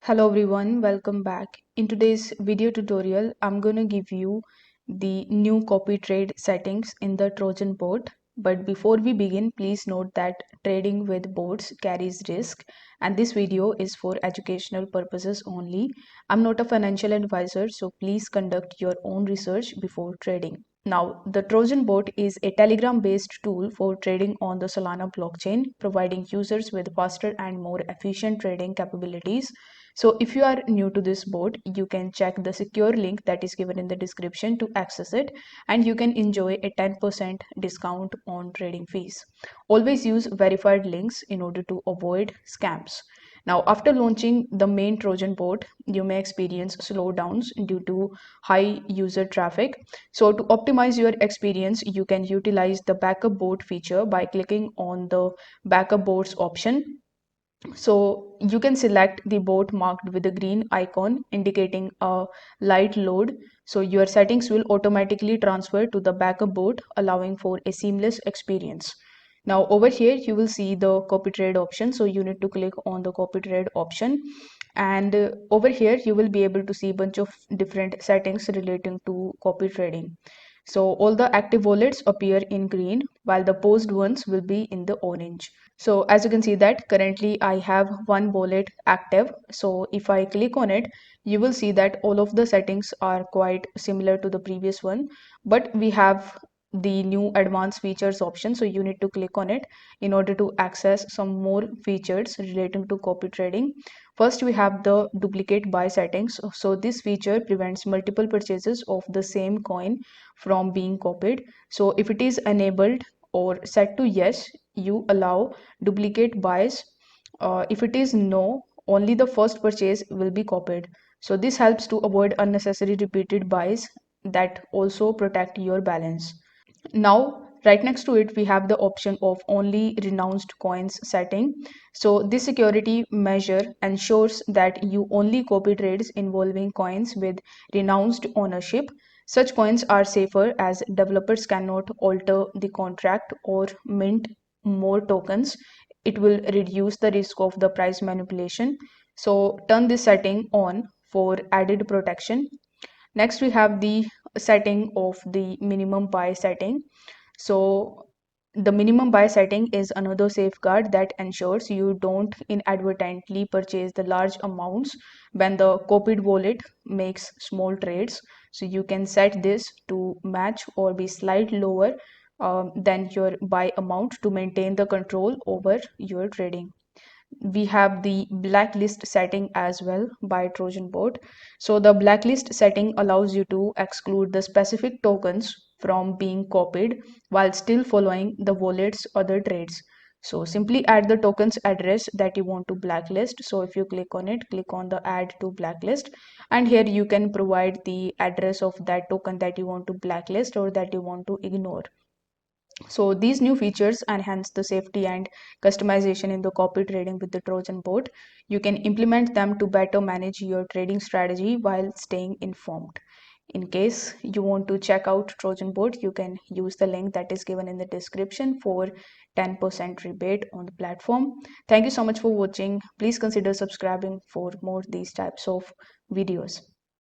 Hello everyone, welcome back. In today's video tutorial, I'm going to give you the new copy trade settings in the Trojan bot. But before we begin, please note that trading with bots carries risk and this video is for educational purposes only. I'm not a financial advisor, so please conduct your own research before trading. Now, the Trojan bot is a Telegram based tool for trading on the Solana blockchain, providing users with faster and more efficient trading capabilities. So if you are new to this bot, you can check the secure link that is given in the description to access it, and you can enjoy a 10% discount on trading fees. Always use verified links in order to avoid scams. Now, after launching the main Trojan bot, you may experience slowdowns due to high user traffic. So to optimize your experience, you can utilize the backup bot feature by clicking on the backup bots option. So you can select the bot marked with a green icon indicating a light load. So your settings will automatically transfer to the backup bot, allowing for a seamless experience. Now over here you will see the copy trade option. So you need to click on the copy trade option, and over here you will be able to see a bunch of different settings relating to copy trading. So all the active wallets appear in green while the paused ones will be in the orange. So as you can see that currently I have one wallet active. So if I click on it, you will see that all of the settings are quite similar to the previous one, but we have the new advanced features option. So you need to click on it in order to access some more features relating to copy trading. First, we have the duplicate buy settings. So this feature prevents multiple purchases of the same coin from being copied. So if it is enabled or set to yes, you allow duplicate buys. If it is no, only the first purchase will be copied. So this helps to avoid unnecessary repeated buys that also protect your balance. Now, right next to it, we have the option of only renounced coins setting. So this security measure ensures that you only copy trades involving coins with renounced ownership. Such coins are safer as developers cannot alter the contract or mint more tokens. It will reduce the risk of the price manipulation. So turn this setting on for added protection. Next, we have the setting of the minimum buy setting. So the minimum buy setting is another safeguard that ensures you don't inadvertently purchase the large amounts when the copied wallet makes small trades. So you can set this to match or be slightly lower than your buy amount to maintain the control over your trading. We have the blacklist setting as well by Trojan bot. So the blacklist setting allows you to exclude the specific tokens from being copied while still following the wallet's other trades. So simply add the token's address that you want to blacklist. So if you click on it, click on the add to blacklist, and here you can provide the address of that token that you want to blacklist or that you want to ignore. So these new features enhance the safety and customization in the copy trading with the Trojan bot. You can implement them to better manage your trading strategy while staying informed. In case you want to check out Trojan bot, you can use the link that is given in the description for 10% rebate on the platform. Thank you so much for watching. Please consider subscribing for more these types of videos.